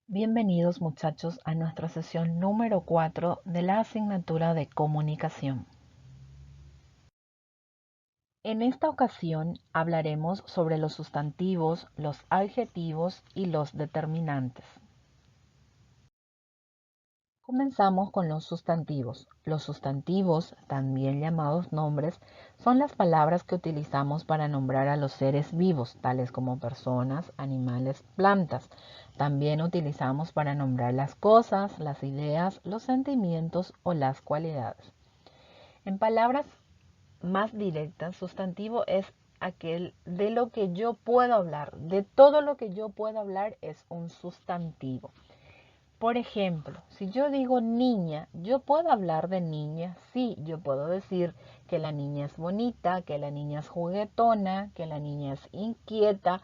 Bienvenidos muchachos a nuestra sesión número 4 de la asignatura de comunicación. En esta ocasión hablaremos sobre los sustantivos, los adjetivos y los determinantes. Comenzamos con los sustantivos. Los sustantivos, también llamados nombres, son las palabras que utilizamos para nombrar a los seres vivos, tales como personas, animales, plantas. También utilizamos para nombrar las cosas, las ideas, los sentimientos o las cualidades. En palabras más directas, sustantivo es aquel de lo que yo puedo hablar. De todo lo que yo puedo hablar es un sustantivo. Por ejemplo, si yo digo niña, yo puedo hablar de niña, sí, yo puedo decir que la niña es bonita, que la niña es juguetona, que la niña es inquieta.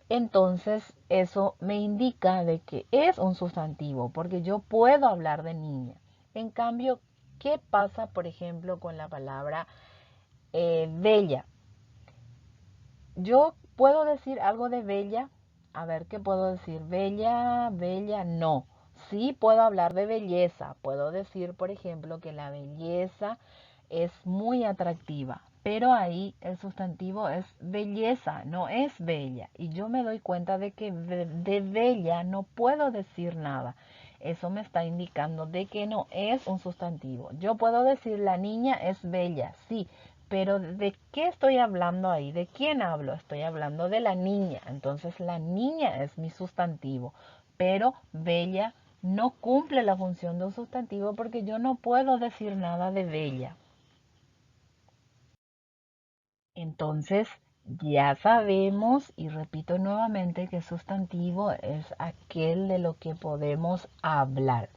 Entonces eso me indica de que es un sustantivo, porque yo puedo hablar de niña. En cambio, ¿qué pasa, por ejemplo, con la palabra bella? Yo puedo decir algo de bella. A ver, ¿qué puedo decir? Bella, bella, no. Sí puedo hablar de belleza. Puedo decir, por ejemplo, que la belleza es muy atractiva. Pero ahí el sustantivo es belleza, no es bella. Y yo me doy cuenta de que de bella no puedo decir nada. Eso me está indicando de que no es un sustantivo. Yo puedo decir la niña es bella, sí, pero ¿de qué estoy hablando ahí? ¿De quién hablo? Estoy hablando de la niña. Entonces la niña es mi sustantivo. Pero bella no cumple la función de un sustantivo porque yo no puedo decir nada de bella. Entonces ya sabemos, y repito nuevamente, que sustantivo es aquel de lo que podemos hablar.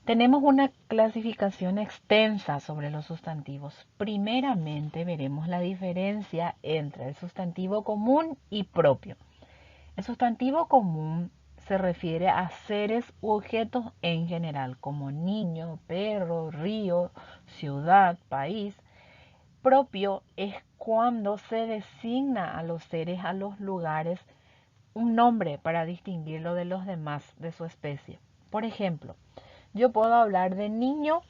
Tenemos una clasificación extensa sobre los sustantivos. Primeramente veremos la diferencia entre el sustantivo común y propio. El sustantivo común se refiere a seres u objetos en general, como niño, perro, río, ciudad, país. Propio es cuando se designa a los seres, a los lugares, un nombre para distinguirlo de los demás de su especie. Por ejemplo, yo puedo hablar de niño,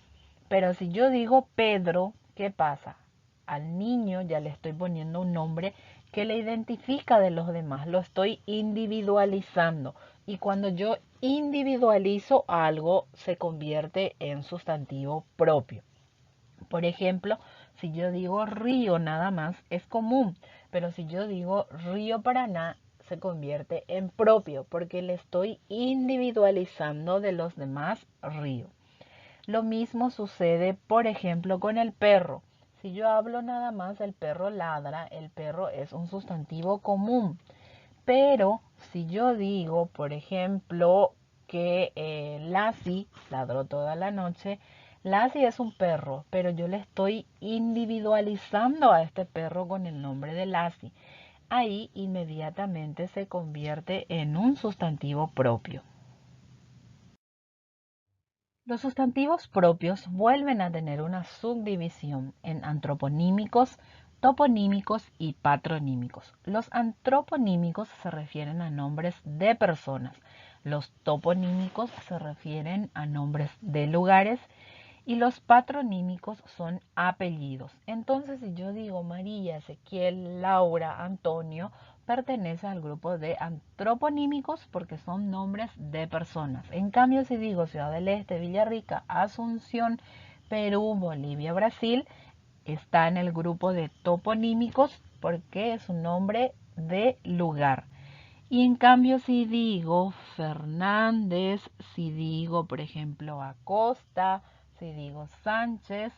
pero si yo digo Pedro, ¿qué pasa? Al niño ya le estoy poniendo un nombre que le identifica de los demás, lo estoy individualizando. Y cuando yo individualizo algo, se convierte en sustantivo propio. Por ejemplo, si yo digo río nada más, es común, pero si yo digo río Paraná, se convierte en propio porque le estoy individualizando de los demás ríos. Lo mismo sucede, por ejemplo, con el perro. Si yo hablo nada más, el perro ladra, el perro es un sustantivo común. Pero si yo digo, por ejemplo, que Lassie ladró toda la noche, Lassie es un perro, pero yo le estoy individualizando a este perro con el nombre de Lassie. Ahí inmediatamente se convierte en un sustantivo propio. Los sustantivos propios vuelven a tener una subdivisión en antroponímicos, toponímicos y patronímicos. Los antroponímicos se refieren a nombres de personas, los toponímicos se refieren a nombres de lugares y los patronímicos son apellidos. Entonces, si yo digo María, Ezequiel, Laura, Antonio, pertenece al grupo de antroponímicos porque son nombres de personas. En cambio, si digo Ciudad del Este, Villarrica, Asunción, Perú, Bolivia, Brasil, está en el grupo de toponímicos porque es un nombre de lugar. Y en cambio, si digo Fernández, si digo, por ejemplo, Acosta, si digo Sánchez,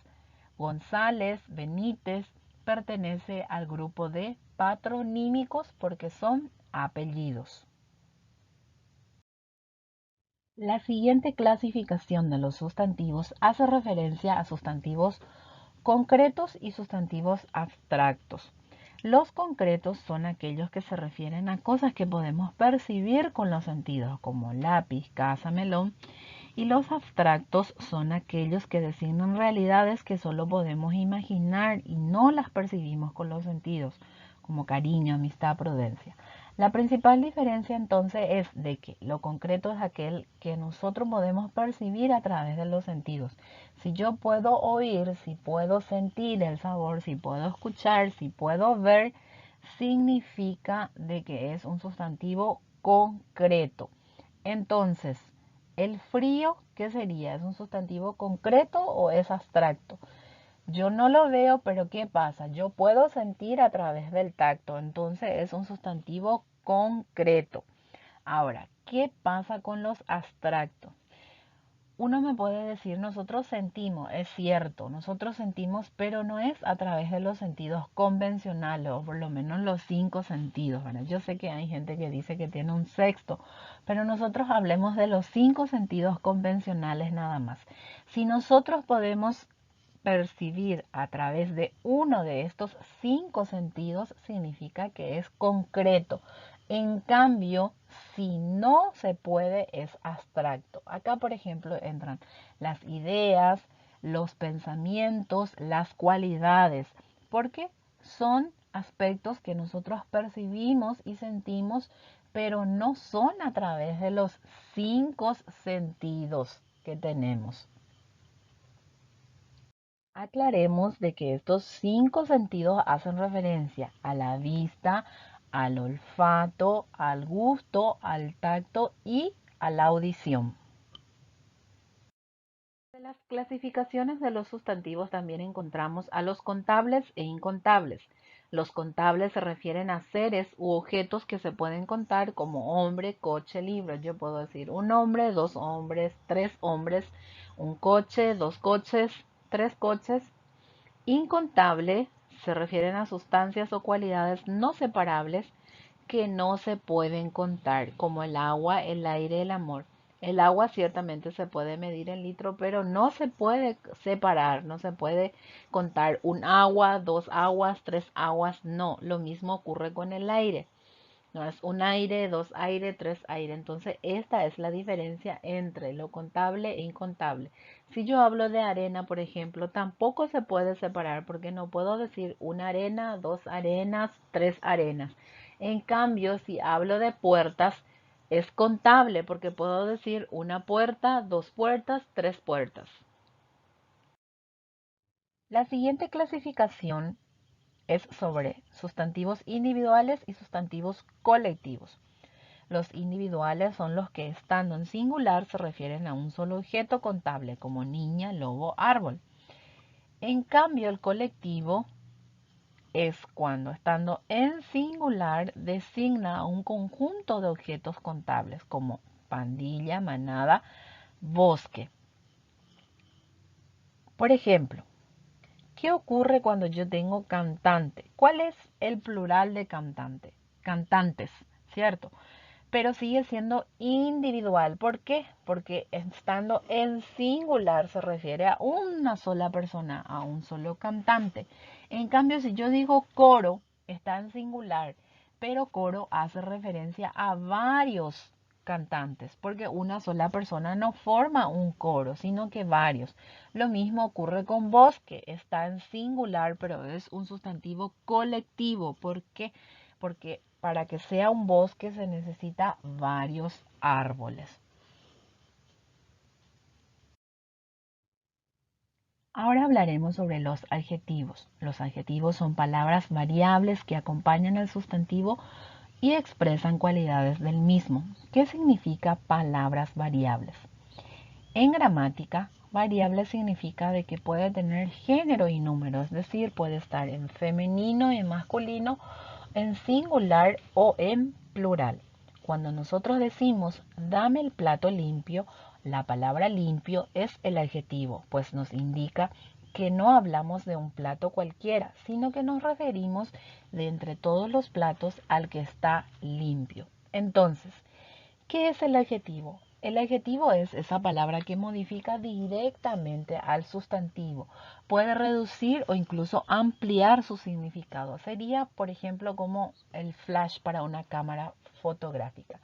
González, Benítez, pertenece al grupo de patronímicos porque son apellidos. La siguiente clasificación de los sustantivos hace referencia a sustantivos concretos y sustantivos abstractos. Los concretos son aquellos que se refieren a cosas que podemos percibir con los sentidos, como lápiz, casa, melón, y los abstractos son aquellos que designan realidades que solo podemos imaginar y no las percibimos con los sentidos, como cariño, amistad, prudencia. La principal diferencia entonces es de que lo concreto es aquel que nosotros podemos percibir a través de los sentidos. Si yo puedo oír, si puedo sentir el sabor, si puedo escuchar, si puedo ver, significa de que es un sustantivo concreto. Entonces, el frío, ¿qué sería? ¿Es un sustantivo concreto o es abstracto? Yo no lo veo, pero ¿qué pasa? Yo puedo sentir a través del tacto, entonces es un sustantivo concreto. Ahora, ¿qué pasa con los abstractos? Uno me puede decir, nosotros sentimos, es cierto, nosotros sentimos, pero no es a través de los sentidos convencionales, o por lo menos los 5 sentidos, ¿verdad? Yo sé que hay gente que dice que tiene un sexto, pero nosotros hablemos de los 5 sentidos convencionales nada más. Si nosotros podemos percibir a través de uno de estos 5 sentidos, significa que es concreto. En cambio, si no se puede, es abstracto. Acá, por ejemplo, entran las ideas, los pensamientos, las cualidades, porque son aspectos que nosotros percibimos y sentimos, pero no son a través de los 5 sentidos que tenemos. Aclaremos de que estos 5 sentidos hacen referencia a la vista, al olfato, al gusto, al tacto y a la audición. En las clasificaciones de los sustantivos también encontramos a los contables e incontables. Los contables se refieren a seres u objetos que se pueden contar como hombre, coche, libro. Yo puedo decir un hombre, dos hombres, tres hombres, un coche, dos coches, tres coches. Incontable se refieren a sustancias o cualidades no separables que no se pueden contar, como el agua, el aire, el amor. El agua ciertamente se puede medir en litro, pero no se puede separar, no se puede contar un agua, dos aguas, tres aguas, no. Lo mismo ocurre con el aire. No es un aire, dos aire, tres aire. Entonces, esta es la diferencia entre lo contable e incontable. Si yo hablo de arena, por ejemplo, tampoco se puede separar porque no puedo decir una arena, dos arenas, tres arenas. En cambio, si hablo de puertas, es contable porque puedo decir una puerta, dos puertas, tres puertas. La siguiente clasificación es sobre sustantivos individuales y sustantivos colectivos. Los individuales son los que estando en singular se refieren a un solo objeto contable, como niña, lobo, árbol. En cambio, el colectivo es cuando estando en singular designa a un conjunto de objetos contables, como pandilla, manada, bosque. Por ejemplo, ¿qué ocurre cuando yo tengo cantante? ¿Cuál es el plural de cantante? Cantantes, ¿cierto? Pero sigue siendo individual. ¿Por qué? Porque estando en singular se refiere a una sola persona, a un solo cantante. En cambio, si yo digo coro, está en singular, pero coro hace referencia a varios cantantes, porque una sola persona no forma un coro, sino que varios. Lo mismo ocurre con bosque, está en singular, pero es un sustantivo colectivo. ¿Por qué? Porque para que sea un bosque se necesita varios árboles. Ahora hablaremos sobre los adjetivos. Los adjetivos son palabras variables que acompañan al sustantivo y expresan cualidades del mismo. ¿Qué significa palabras variables? En gramática, variable significa de que puede tener género y número, es decir, puede estar en femenino, en masculino, en singular o en plural. Cuando nosotros decimos dame el plato limpio, la palabra limpio es el adjetivo, pues nos indica que no hablamos de un plato cualquiera, sino que nos referimos de entre todos los platos al que está limpio. Entonces, ¿qué es el adjetivo? El adjetivo es esa palabra que modifica directamente al sustantivo. Puede reducir o incluso ampliar su significado. Sería, por ejemplo, como el flash para una cámara fotográfica.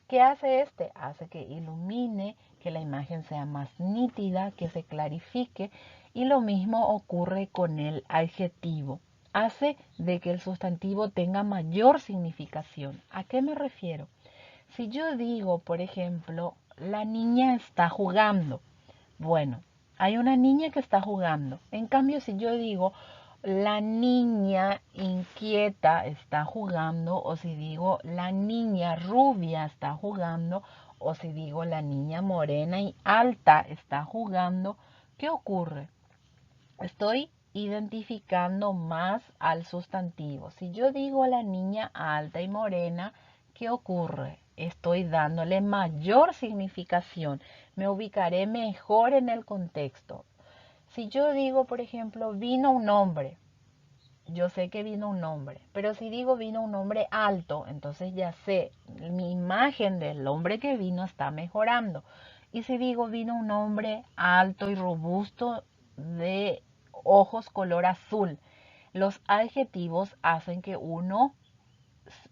¿Qué hace este? Hace que ilumine, que la imagen sea más nítida, que se clarifique, y lo mismo ocurre con el adjetivo. hace de que el sustantivo tenga mayor significación. ¿A qué me refiero? Si yo digo, por ejemplo, la niña está jugando, bueno, hay una niña que está jugando. En cambio, si yo digo, la niña inquieta está jugando, o si digo, la niña rubia está jugando, o si digo, la niña morena y alta está jugando, ¿qué ocurre? Estoy identificando más al sustantivo. Si yo digo la niña alta y morena, ¿qué ocurre? Estoy dándole mayor significación. Me ubicaré mejor en el contexto. Si yo digo, por ejemplo, vino un hombre, yo sé que vino un hombre, pero si digo vino un hombre alto, entonces ya sé, mi imagen del hombre que vino está mejorando. Y si digo vino un hombre alto y robusto de ojos color azul, los adjetivos hacen que uno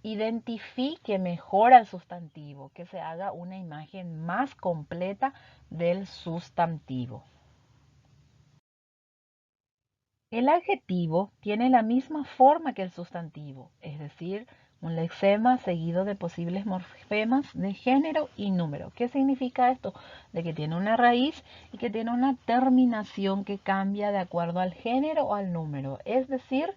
identifique mejor al sustantivo, que se haga una imagen más completa del sustantivo. El adjetivo tiene la misma forma que el sustantivo, es decir, un lexema seguido de posibles morfemas de género y número. ¿Qué significa esto? De que tiene una raíz y que tiene una terminación que cambia de acuerdo al género o al número. Es decir,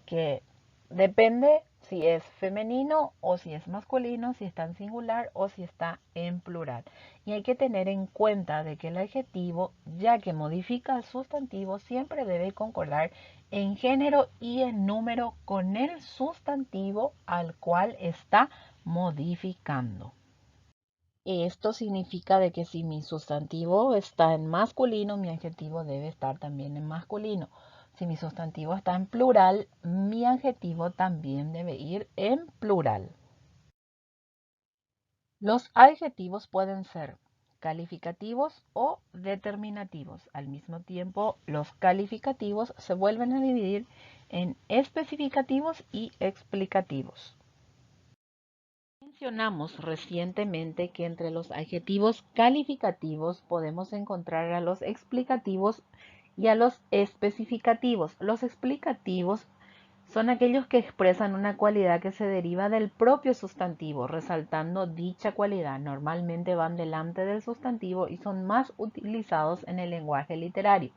que depende si es femenino o si es masculino, si está en singular o si está en plural. Y hay que tener en cuenta de que el adjetivo, ya que modifica el sustantivo, siempre debe concordar en género y en número con el sustantivo al cual está modificando. Esto significa de que si mi sustantivo está en masculino, mi adjetivo debe estar también en masculino. Si mi sustantivo está en plural, mi adjetivo también debe ir en plural. Los adjetivos pueden ser calificativos o determinativos. Al mismo tiempo, los calificativos se vuelven a dividir en especificativos y explicativos. Mencionamos recientemente que entre los adjetivos calificativos podemos encontrar a los explicativos y a los especificativos. Los explicativos son aquellos que expresan una cualidad que se deriva del propio sustantivo, resaltando dicha cualidad. Normalmente van delante del sustantivo y son más utilizados en el lenguaje literario.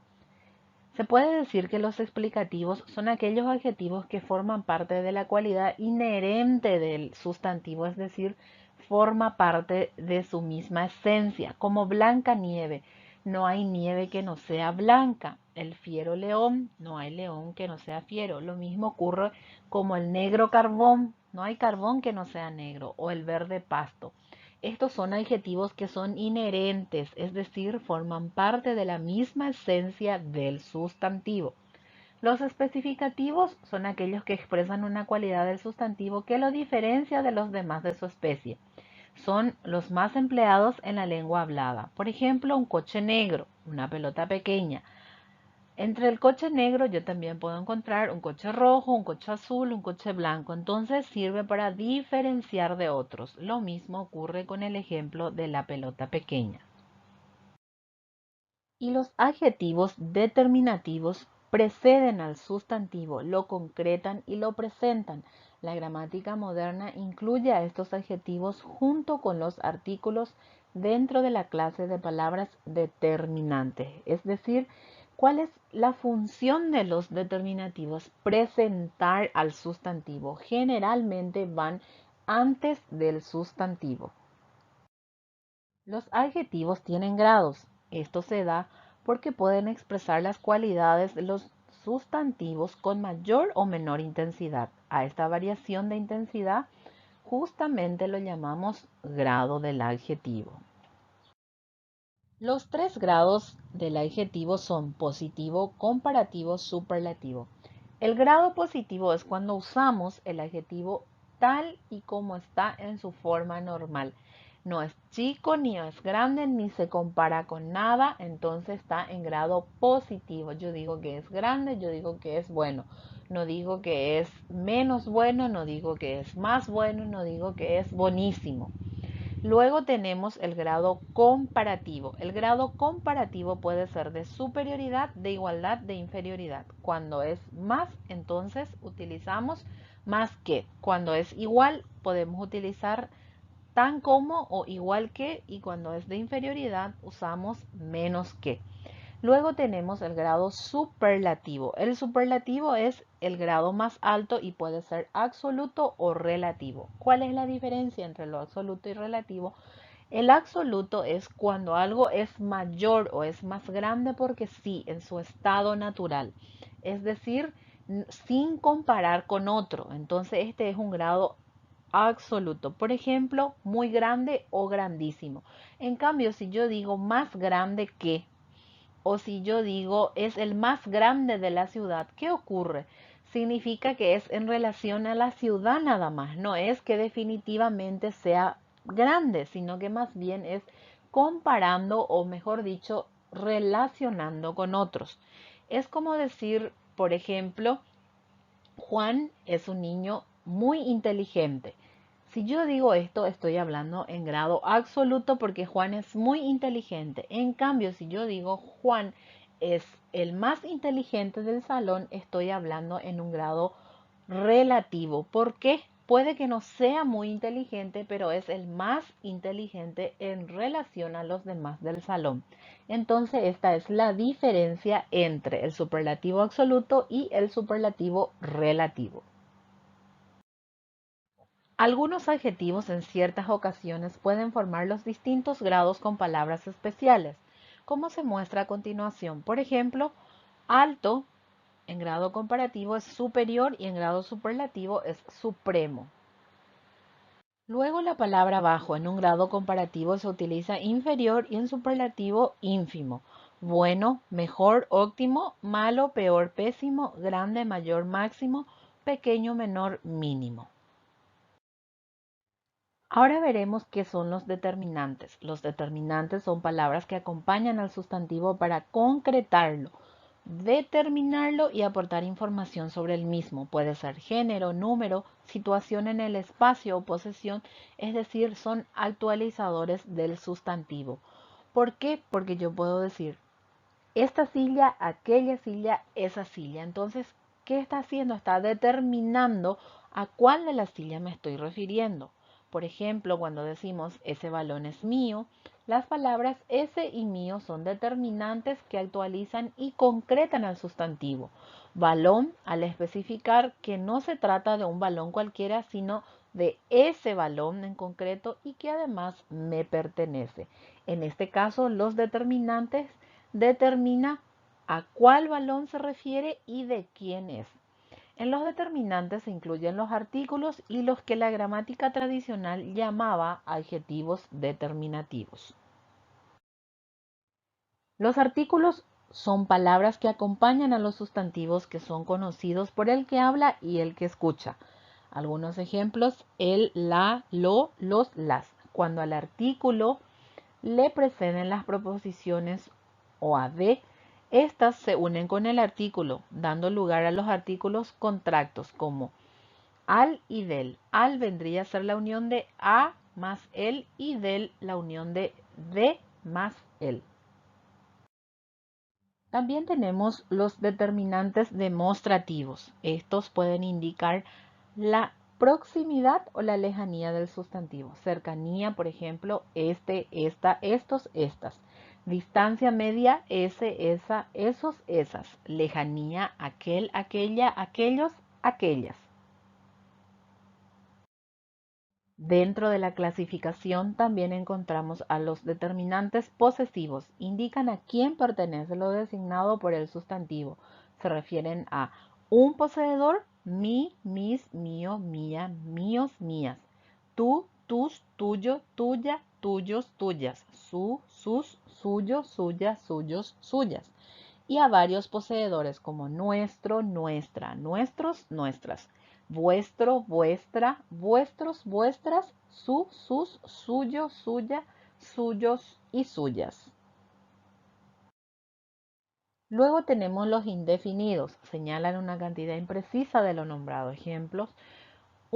Se puede decir que los explicativos son aquellos adjetivos que forman parte de la cualidad inherente del sustantivo, es decir, forma parte de su misma esencia, como blanca nieve. No hay nieve que no sea blanca. El fiero león, no hay león que no sea fiero. Lo mismo ocurre como el negro carbón, no hay carbón que no sea negro, o el verde pasto. Estos son adjetivos que son inherentes, es decir, forman parte de la misma esencia del sustantivo. Los especificativos son aquellos que expresan una cualidad del sustantivo que lo diferencia de los demás de su especie. Son los más empleados en la lengua hablada. Por ejemplo, un coche negro, una pelota pequeña. Entre el coche negro yo también puedo encontrar un coche rojo, un coche azul, un coche blanco. Entonces sirve para diferenciar de otros. Lo mismo ocurre con el ejemplo de la pelota pequeña. Y los adjetivos determinativos preceden al sustantivo, lo concretan y lo presentan. La gramática moderna incluye a estos adjetivos junto con los artículos dentro de la clase de palabras determinantes. Es decir, ¿cuál es la función de los determinativos? Presentar al sustantivo. Generalmente van antes del sustantivo. Los adjetivos tienen grados. Esto se da porque pueden expresar las cualidades de los sustantivos con mayor o menor intensidad. A esta variación de intensidad justamente lo llamamos grado del adjetivo. Los tres grados del adjetivo son positivo, comparativo, superlativo. El grado positivo es cuando usamos el adjetivo tal y como está en su forma normal. No es chico, ni es grande, ni se compara con nada, entonces está en grado positivo. Yo digo que es grande, yo digo que es bueno. No digo que es menos bueno, no digo que es más bueno, no digo que es buenísimo. Luego tenemos el grado comparativo. El grado comparativo puede ser de superioridad, de igualdad, de inferioridad. Cuando es más, entonces utilizamos más que. Cuando es igual, podemos utilizar tan como o igual que, y cuando es de inferioridad, usamos menos que. Luego tenemos el grado superlativo. El superlativo es el grado más alto y puede ser absoluto o relativo. ¿Cuál es la diferencia entre lo absoluto y relativo? El absoluto es cuando algo es mayor o es más grande porque sí, en su estado natural. Es decir, sin comparar con otro. Entonces este es un grado absoluto. Por ejemplo, muy grande o grandísimo. En cambio, si yo digo más grande que, o si yo digo es el más grande de la ciudad, ¿qué ocurre? Significa que es en relación a la ciudad nada más, no es que definitivamente sea grande, sino que más bien es comparando o mejor dicho, relacionando con otros. Es como decir, por ejemplo, Juan es un niño muy inteligente. Si yo digo esto, estoy hablando en grado absoluto porque Juan es muy inteligente. En cambio, si yo digo Juan es el más inteligente del salón, estoy hablando en un grado relativo. ¿Por qué? Puede que no sea muy inteligente, pero es el más inteligente en relación a los demás del salón. Entonces, esta es la diferencia entre el superlativo absoluto y el superlativo relativo. Algunos adjetivos en ciertas ocasiones pueden formar los distintos grados con palabras especiales, como se muestra a continuación. Por ejemplo, alto en grado comparativo es superior y en grado superlativo es supremo. Luego la palabra bajo en un grado comparativo se utiliza inferior y en superlativo ínfimo. Bueno, mejor, óptimo, malo, peor, pésimo, grande, mayor, máximo, pequeño, menor, mínimo. Ahora veremos qué son los determinantes. Los determinantes son palabras que acompañan al sustantivo para concretarlo, determinarlo y aportar información sobre el mismo. Puede ser género, número, situación en el espacio o posesión, es decir, son actualizadores del sustantivo. ¿Por qué? Porque yo puedo decir esta silla, aquella silla, esa silla. Entonces, ¿qué está haciendo? Está determinando a cuál de las sillas me estoy refiriendo. Por ejemplo, cuando decimos ese balón es mío, las palabras ese y mío son determinantes que actualizan y concretan al sustantivo. Balón, al especificar que no se trata de un balón cualquiera, sino de ese balón en concreto y que además me pertenece. En este caso, los determinantes determina a cuál balón se refiere y de quién es. En los determinantes se incluyen los artículos y los que la gramática tradicional llamaba adjetivos determinativos. Los artículos son palabras que acompañan a los sustantivos que son conocidos por el que habla y el que escucha. Algunos ejemplos, el, la, lo, los, las. Cuando al artículo le preceden las proposiciones o a de, estas se unen con el artículo, dando lugar a los artículos contractos como al y del. Al vendría a ser la unión de a más el y del la unión de más el. También tenemos los determinantes demostrativos. Estos pueden indicar la proximidad o la lejanía del sustantivo. Cercanía, por ejemplo, este, esta, estos, estas. Distancia media, ese, esa, esos, esas. Lejanía, aquel, aquella, aquellos, aquellas. Dentro de la clasificación también encontramos a los determinantes posesivos. Indican a quién pertenece lo designado por el sustantivo. Se refieren a un poseedor, mi, mis, mío, mía, míos, mías. Tú, tus, tuyo, tuya, tuyos, tuyas. Su, sus, suyo, suya, suyos, suyas. Y a varios poseedores como nuestro, nuestra, nuestros, nuestras, vuestro, vuestra, vuestros, vuestras, su, sus, suyo, suya, suyos y suyas. Luego tenemos los indefinidos, señalan una cantidad imprecisa de lo nombrado. Ejemplos: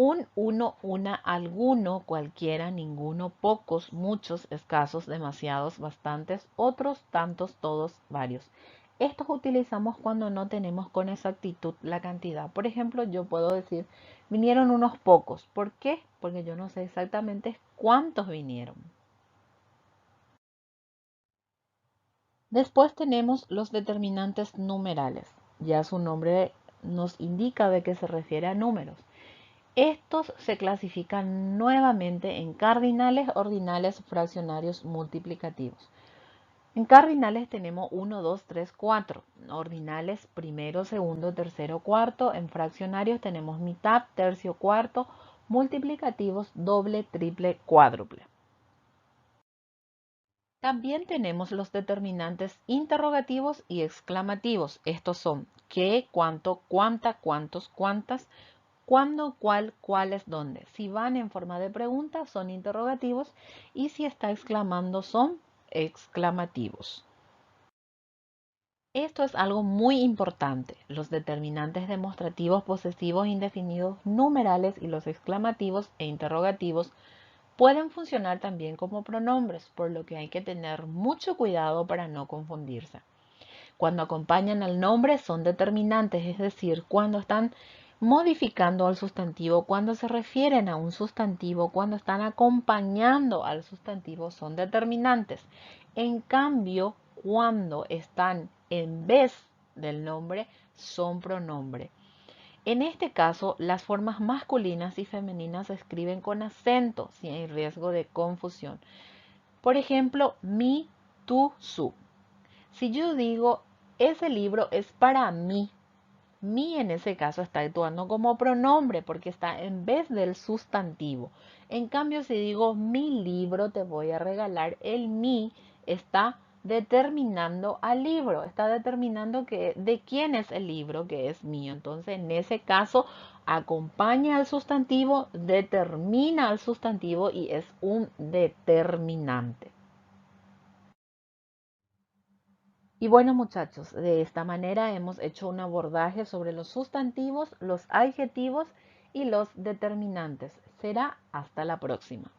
Un, uno, una, alguno, cualquiera, ninguno, pocos, muchos, escasos, demasiados, bastantes, otros, tantos, todos, varios. Estos utilizamos cuando no tenemos con exactitud la cantidad. Por ejemplo, yo puedo decir, vinieron unos pocos. ¿Por qué? Porque yo no sé exactamente cuántos vinieron. Después tenemos los determinantes numerales. Ya su nombre nos indica de que se refiere a números. Estos se clasifican nuevamente en cardinales, ordinales, fraccionarios, multiplicativos. En cardinales tenemos 1, 2, 3, 4. Ordinales, primero, segundo, tercero, cuarto. En fraccionarios tenemos mitad, tercio, cuarto. Multiplicativos, doble, triple, cuádruple. También tenemos los determinantes interrogativos y exclamativos. Estos son qué, cuánto, cuánta, cuántos, cuántas, cuándo, cuál, cuáles, dónde. Si van en forma de pregunta son interrogativos y si está exclamando son exclamativos. Esto es algo muy importante. Los determinantes demostrativos, posesivos, indefinidos, numerales y los exclamativos e interrogativos pueden funcionar también como pronombres, por lo que hay que tener mucho cuidado para no confundirse. Cuando acompañan al nombre son determinantes, es decir, cuando están modificando al sustantivo, cuando se refieren a un sustantivo, cuando están acompañando al sustantivo son determinantes. En cambio, cuando están en vez del nombre son pronombre. En este caso, las formas masculinas y femeninas se escriben con acento, si hay riesgo de confusión. Por ejemplo, mi, tú, su. Si yo digo, ese libro es para mí, mi en ese caso está actuando como pronombre porque está en vez del sustantivo. En cambio, si digo, mi libro te voy a regalar, el mi está determinando al libro, está determinando de quién es el libro que es mío. Entonces, en ese caso, acompaña al sustantivo, determina al sustantivo y es un determinante. Y bueno, muchachos, de esta manera hemos hecho un abordaje sobre los sustantivos, los adjetivos y los determinantes. Será hasta la próxima.